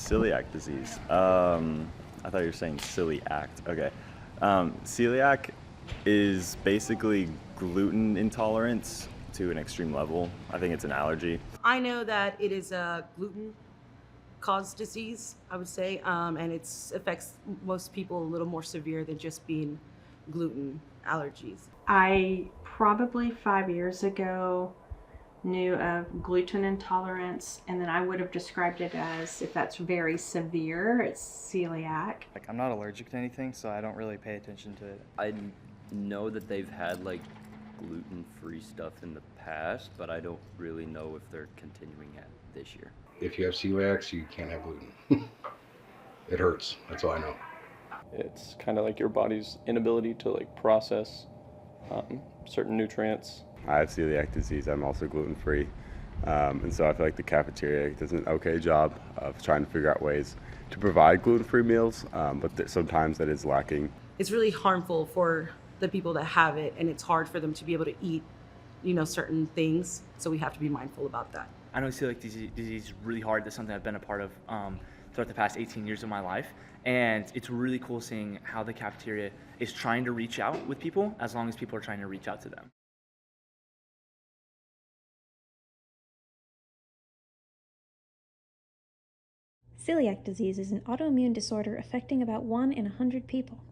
Celiac disease. I thought you were saying silly act. Okay. Celiac is basically gluten intolerance to an extreme level. I think it's an allergy. I know that it is a gluten caused disease, I would say, and it affects most people a little more severe than just being gluten allergies. I probably 5 years ago knew of gluten intolerance, and then I would have described it as, if that's very severe, it's celiac. Like, I'm not allergic to anything, so I don't really pay attention to it. I know that they've had like gluten-free stuff in the past, but I don't really know if they're continuing it this year. If you have celiac, you can't have gluten. It hurts. That's all I know. It's kind of like your body's inability to like process certain nutrients. I have celiac disease. I'm also gluten-free. And so I feel like the cafeteria does an okay job of trying to figure out ways to provide gluten-free meals, but sometimes that is lacking. It's really harmful for the people that have it, and it's hard for them to be able to eat, certain things. So we have to be mindful about that. I know celiac disease is really hard. That's something I've been a part of throughout the past 18 years of my life. And it's really cool seeing how the cafeteria is trying to reach out with people as long as people are trying to reach out to them. Celiac disease is an autoimmune disorder affecting about 1 in 100 people.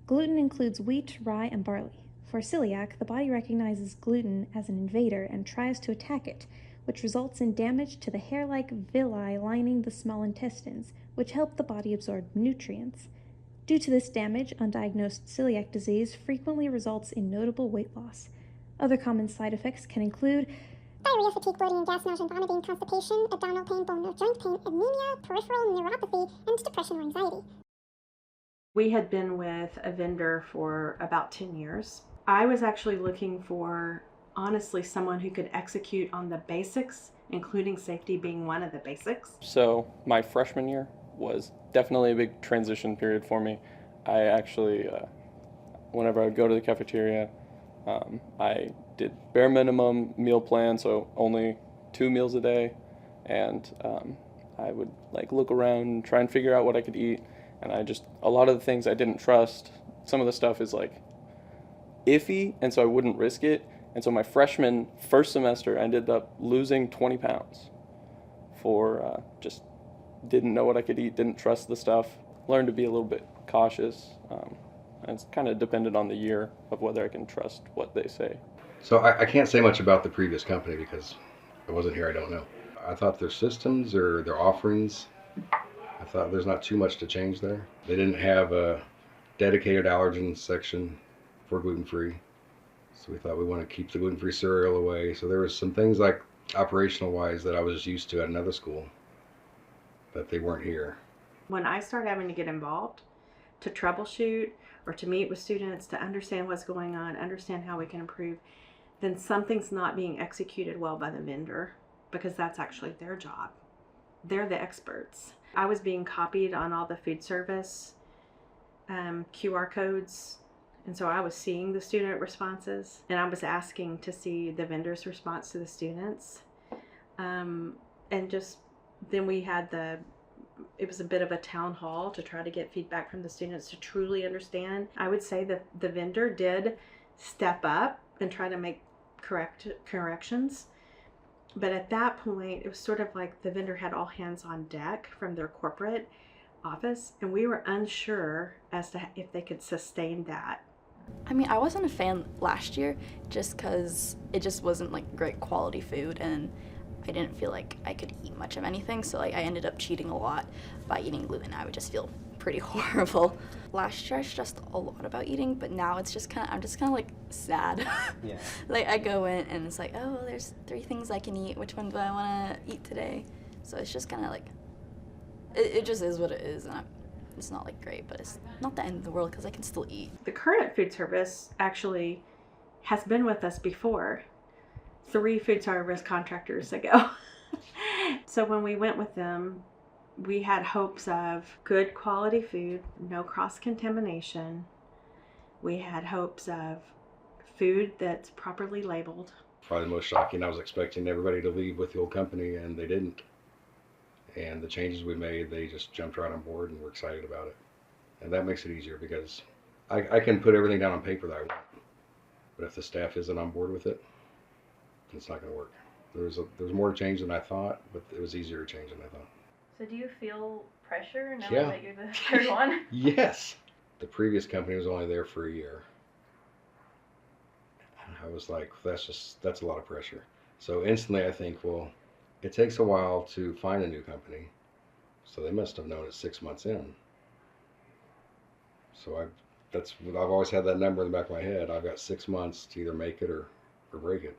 Gluten includes wheat, rye, and barley. For celiac, the body recognizes gluten as an invader and tries to attack it, which results in damage to the hair-like villi lining the small intestines, which help the body absorb nutrients. Due to this damage, undiagnosed celiac disease frequently results in notable weight loss. Other common side effects can include diarrhea, fatigue, bloating, gas, nausea, vomiting, constipation, abdominal pain, bone or joint pain, anemia, peripheral neuropathy, and depression or anxiety. We had been with a vendor for about 10 years. I was actually looking for, honestly, someone who could execute on the basics, including safety being one of the basics. So my freshman year was definitely a big transition period for me. I actually, whenever I would go to the cafeteria, I did bare minimum meal plan, so only 2 meals a day, and I would like look around and try and figure out what I could eat, and a lot of the things I didn't trust, some of the stuff is like iffy, and so I wouldn't risk it, and so my freshman first semester I ended up losing 20 pounds for just didn't know what I could eat, didn't trust the stuff, learned to be a little bit cautious, and it's kind of dependent on the year of whether I can trust what they say. So I can't say much about the previous company because I wasn't here. I don't know. I thought their systems or their offerings, I thought there's not too much to change there. They didn't have a dedicated allergen section for gluten-free. So we thought we want to keep the gluten-free cereal away. So there was some things like operational wise that I was used to at another school that they weren't here. When I started having to get involved to troubleshoot or to meet with students to understand what's going on, understand how we can improve, then something's not being executed well by the vendor, because that's actually their job. They're the experts. I was being copied on all the food service QR codes, and so I was seeing the student responses, and I was asking to see the vendor's response to the students. And just then we had it was a bit of a town hall to try to get feedback from the students to truly understand. I would say that the vendor did step up and try to make corrections. But at that point, it was sort of like the vendor had all hands on deck from their corporate office, and we were unsure as to if they could sustain that. I mean, I wasn't a fan last year just because it just wasn't like great quality food, and I didn't feel like I could eat much of anything, so like I ended up cheating a lot by eating gluten. I would just feel pretty horrible. Last year I stressed a lot about eating, but now it's just I'm just kind of like sad. Yeah. Like I go in and it's like, oh, there's 3 things I can eat. Which one do I want to eat today? So it's just kind of like, it just is what it is, and it's not like great, but it's not the end of the world because I can still eat. The current food service actually has been with us before, 3 food service contractors ago. So when we went with them, we had hopes of good quality food, no cross-contamination. We had hopes of food that's properly labeled. Probably the most shocking, I was expecting everybody to leave with the old company, and they didn't. And the changes we made, they just jumped right on board and we're excited about it. And that makes it easier because I can put everything down on paper that I want. But if the staff isn't on board with it, it's not going to work. There was more change than I thought, but it was easier to change than I thought. So do you feel pressure now Yeah. that you're the third one? Yes. The previous company was only there for a year. I was like, that's a lot of pressure. So instantly I think, well, it takes a while to find a new company. So they must have known it 6 months in. So I've always had that number in the back of my head. I've got 6 months to either make it or break it.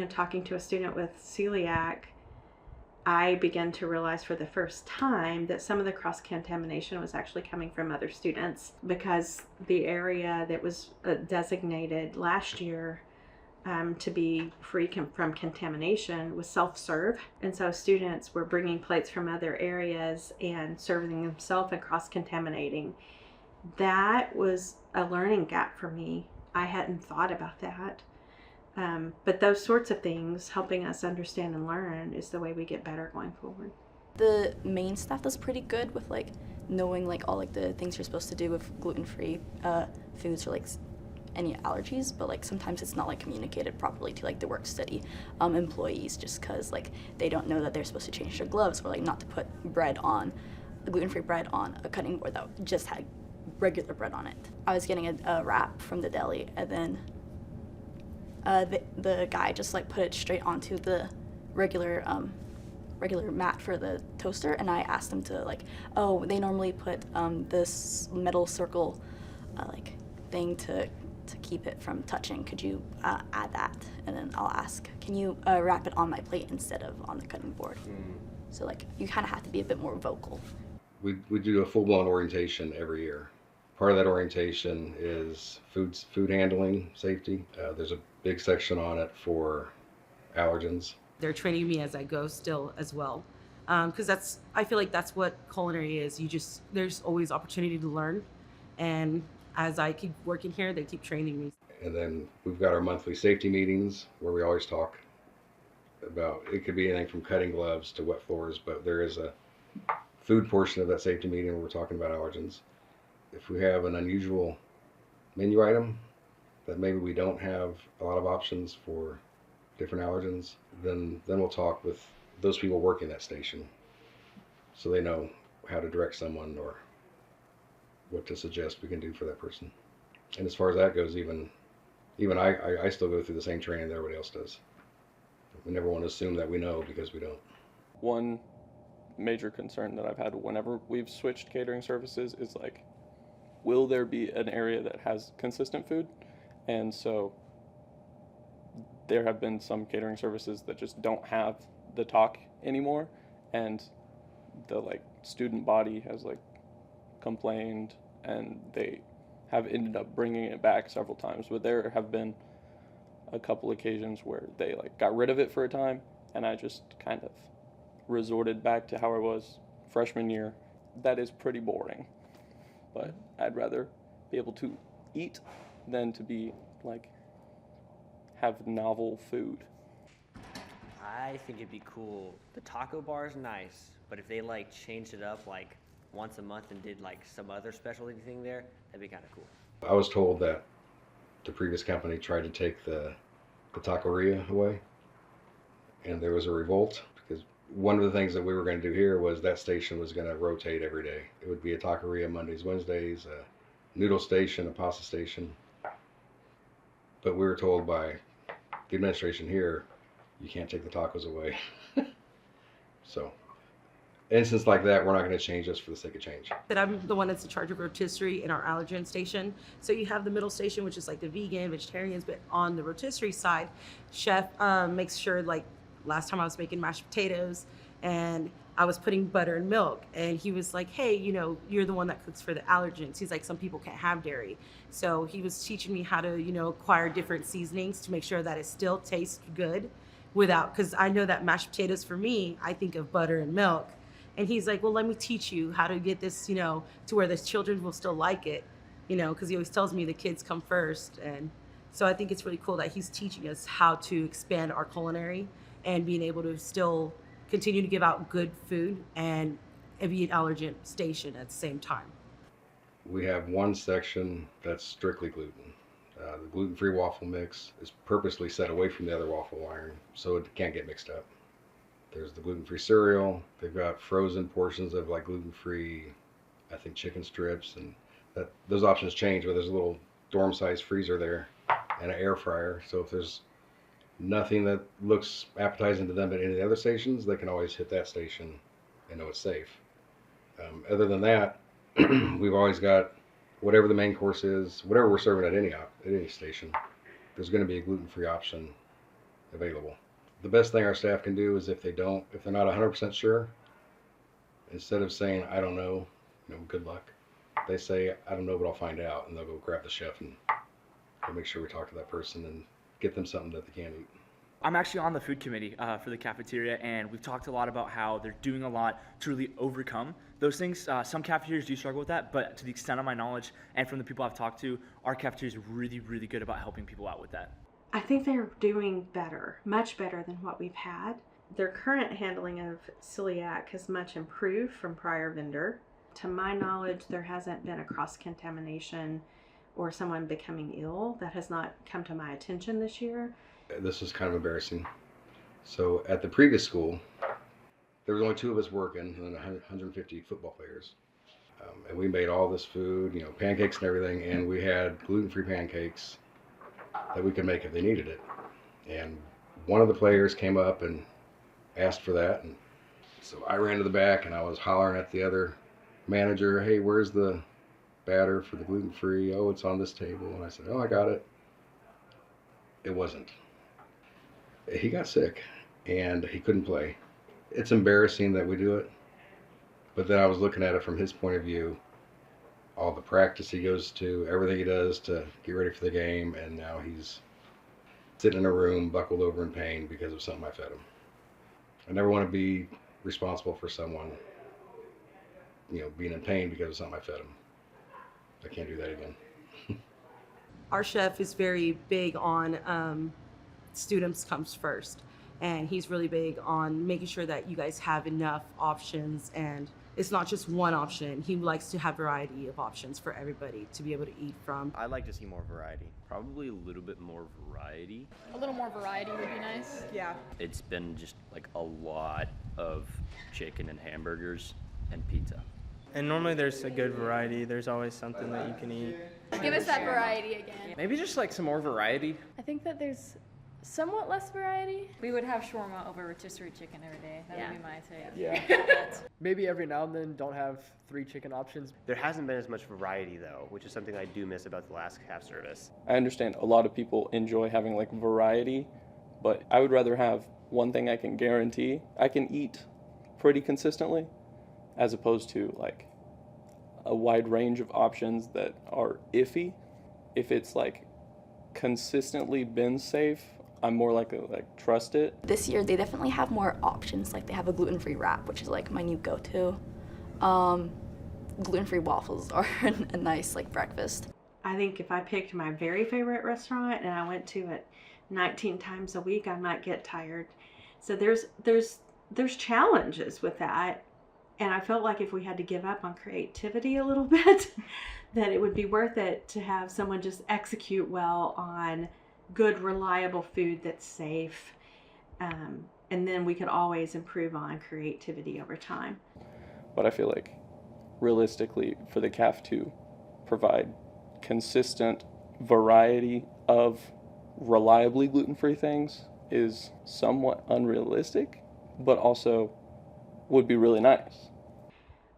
Talking to a student with celiac, I began to realize for the first time that some of the cross-contamination was actually coming from other students, because the area that was designated last year to be free from contamination was self-serve. And so students were bringing plates from other areas and serving themselves and cross-contaminating. That was a learning gap for me. I hadn't thought about that. But those sorts of things, helping us understand and learn, is the way we get better going forward. The main staff was pretty good with knowing all the things you're supposed to do with gluten-free foods or any allergies, but sometimes it's not communicated properly to the work study employees, just because they don't know that they're supposed to change their gloves or not to put gluten-free bread on a cutting board that just had regular bread on it. I was getting a wrap from the deli, and then the guy just put it straight onto the regular mat for the toaster, and I asked him to oh, they normally put this metal circle thing to keep it from touching. Could you add that? And then I'll ask, can you wrap it on my plate instead of on the cutting board? So you kind of have to be a bit more vocal. We do a full-blown orientation every year. Part of that orientation is food handling safety. There's a big section on it for allergens. They're training me as I go still as well. Because I feel like that's what culinary is. There's always opportunity to learn. And as I keep working here, they keep training me. And then we've got our monthly safety meetings where we always talk about, it could be anything from cutting gloves to wet floors, but there is a food portion of that safety meeting where we're talking about allergens. If we have an unusual menu item that maybe we don't have a lot of options for different allergens, then we'll talk with those people working that station so they know how to direct someone or what to suggest we can do for that person. And as far as that goes, even I still go through the same training that everybody else does. We never want to assume that we know, because we don't. One major concern that I've had whenever we've switched catering services is will there be an area that has consistent food? And so there have been some catering services that just don't have the talk anymore, and the student body has complained, and they have ended up bringing it back several times. But there have been a couple occasions where they got rid of it for a time, and I just kind of resorted back to how I was freshman year. That is pretty boring, but I'd rather be able to eat than to be have novel food. I think it'd be cool. The taco bar is nice, but if they changed it up once a month and did some other specialty thing there, that'd be kind of cool. I was told that the previous company tried to take the taqueria away, and there was a revolt, because one of the things that we were going to do here was that station was going to rotate every day. It would be a taqueria Mondays, Wednesdays, a noodle station, a pasta station. But we were told by the administration here, you can't take the tacos away. So, instance like that, we're not going to change just for the sake of change. That I'm the one that's in charge of rotisserie in our allergen station. So you have the middle station, which is the vegan, vegetarians, but on the rotisserie side, chef makes sure, last time I was making mashed potatoes and I was putting butter and milk, and he was like, hey, you're the one that cooks for the allergens. He's like, some people can't have dairy. So he was teaching me how to, acquire different seasonings to make sure that it still tastes good because I know that mashed potatoes for me, I think of butter and milk. And he's like, well, let me teach you how to get this, to where the children will still like it, because he always tells me the kids come first. And so I think it's really cool that he's teaching us how to expand our culinary and being able to still continue to give out good food and be an allergen station at the same time. We have one section that's strictly gluten. The gluten-free waffle mix is purposely set away from the other waffle iron so it can't get mixed up. There's the gluten-free cereal. They've got frozen portions of like gluten-free, I think, chicken strips, and those options change, but there's a little dorm-sized freezer there and an air fryer. So if there's nothing that looks appetizing to them at any of the other stations, they can always hit that station and know it's safe. Other than that, we've always got whatever the main course is, whatever we're serving at any station, there's going to be a gluten-free option available. The best thing our staff can do is if they're not 100% sure, instead of saying, I don't know, good luck, they say, I don't know, but I'll find out, and they'll go grab the chef and we'll make sure we talk to that person and get them something that they can eat. I'm actually on the food committee for the cafeteria, and we've talked a lot about how they're doing a lot to really overcome those things. Some cafeterias do struggle with that, but to the extent of my knowledge and from the people I've talked to, our cafeteria is really, really good about helping people out with that. I think they're doing better, much better than what we've had. Their current handling of celiac has much improved from prior vendor. To my knowledge, there hasn't been a cross-contamination or someone becoming ill. That has not come to my attention this year. This is kind of embarrassing. So at the previous school, there was only 2 of us working and 150 football players. And we made all this food, pancakes and everything, and we had gluten-free pancakes that we could make if they needed it. And one of the players came up and asked for that, and so I ran to the back and I was hollering at the other manager, hey, where's the batter for the gluten-free? Oh, it's on this table. And I said, oh, I got it. It wasn't. He got sick and he couldn't play. It's embarrassing that we do it, but then I was looking at it from his point of view, all the practice he goes to, everything he does to get ready for the game, and now he's sitting in a room buckled over in pain because of something I fed him. I never want to be responsible for someone, being in pain because of something I fed him. I can't do that again. Our chef is very big on students comes first, and he's really big on making sure that you guys have enough options, and it's not just one option. He likes to have variety of options for everybody to be able to eat from. I'd like to see more variety. Probably a little bit more variety. A little more variety would be nice. Yeah. It's been just like a lot of chicken and hamburgers and pizza. And normally there's a good variety. There's always something that you can eat. Give us that variety again. Maybe just like some more variety. I think that there's somewhat less variety. We would have shawarma over rotisserie chicken every day. That would be my take. Yeah. Maybe every now and then don't have 3 chicken options. There hasn't been as much variety though, which is something I do miss about the last half service. I understand a lot of people enjoy having like variety, but I would rather have one thing I can guarantee I can eat pretty consistently, as opposed to like a wide range of options that are iffy. If it's like consistently been safe, I'm more likely to like trust it. This year they definitely have more options. Like they have a gluten-free wrap, which is like my new go-to. Gluten-free waffles are a nice like breakfast. I think if I picked my very favorite restaurant and I went to it 19 times a week, I might get tired. So there's challenges with that. And I felt like if we had to give up on creativity a little bit, that it would be worth it to have someone just execute well on good, reliable food that's safe. And then we could always improve on creativity over time. But I feel like realistically for the CAF to provide consistent variety of reliably gluten-free things is somewhat unrealistic, but also would be really nice.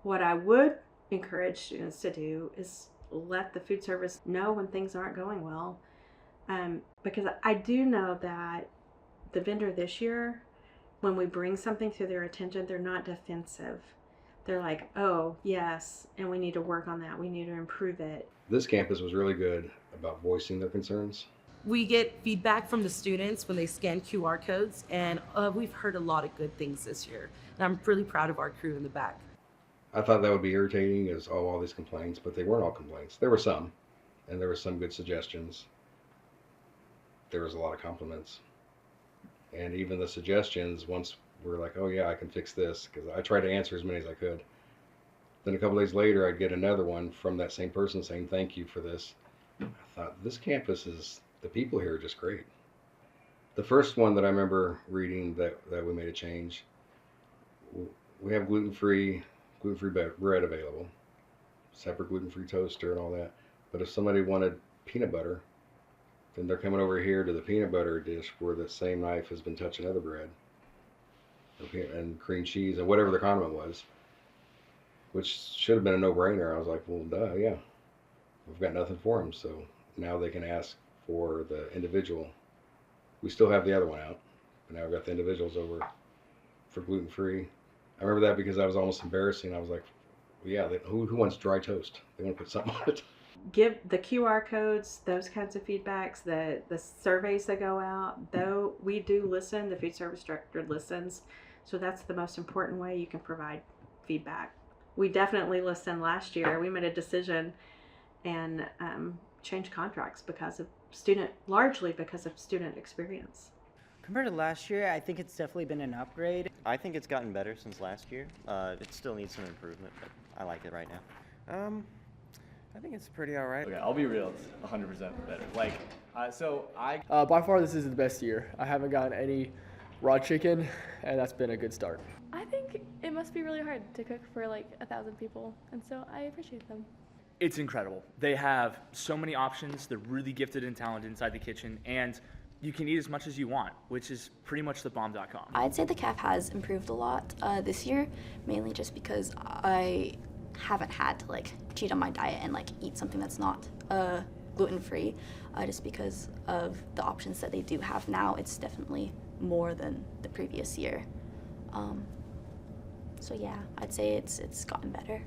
What I would encourage students to do is let the food service know when things aren't going well. Because I do know that the vendor this year, when we bring something to their attention, they're not defensive. They're like, oh, yes, and we need to work on that. We need to improve it. This campus was really good about voicing their concerns. We get feedback from the students when they scan QR codes, and we've heard a lot of good things this year. And I'm really proud of our crew in the back. I thought that would be irritating as all these complaints, but they weren't all complaints. There were some, and there were some good suggestions. There was a lot of compliments. And even the suggestions, once were like, oh yeah, I can fix this, because I tried to answer as many as I could. Then a couple days later, I'd get another one from that same person saying, thank you for this. I thought, this campus the people here are just great. The first one that I remember reading that we made a change, we have gluten-free bread available, separate gluten-free toaster and all that. But if somebody wanted peanut butter, then they're coming over here to the peanut butter dish where the same knife has been touching other bread and cream cheese and whatever the condiment was, which should have been a no-brainer. I was like, well, duh, yeah. We've got nothing for them, so now they can ask for the individual. We still have the other one out, but now we've got the individuals over for gluten-free. I remember that because I was almost embarrassing. I was like, well, yeah, who wants dry toast? They want to put something on it. Give the QR codes, those kinds of feedbacks, the surveys that go out, though we do listen, the food service director listens, so that's the most important way you can provide feedback. We definitely listened last year. We made a decision and changed contracts largely because of student experience. Compared to last year, I think it's definitely been an upgrade. I think it's gotten better since last year. It still needs some improvement, but I like it right now. I think it's pretty all right. Okay, I'll be real. It's 100% better. By far, this is the best year. I haven't gotten any raw chicken, and that's been a good start. I think it must be really hard to cook for like 1,000 people, and so I appreciate them. It's incredible. They have so many options. They're really gifted and talented inside the kitchen, and you can eat as much as you want, which is pretty much thebomb.com. I'd say the caf has improved a lot this year, mainly just because I haven't had to like cheat on my diet and like eat something that's not gluten-free, just because of the options that they do have now. It's definitely more than the previous year. So yeah, I'd say it's gotten better.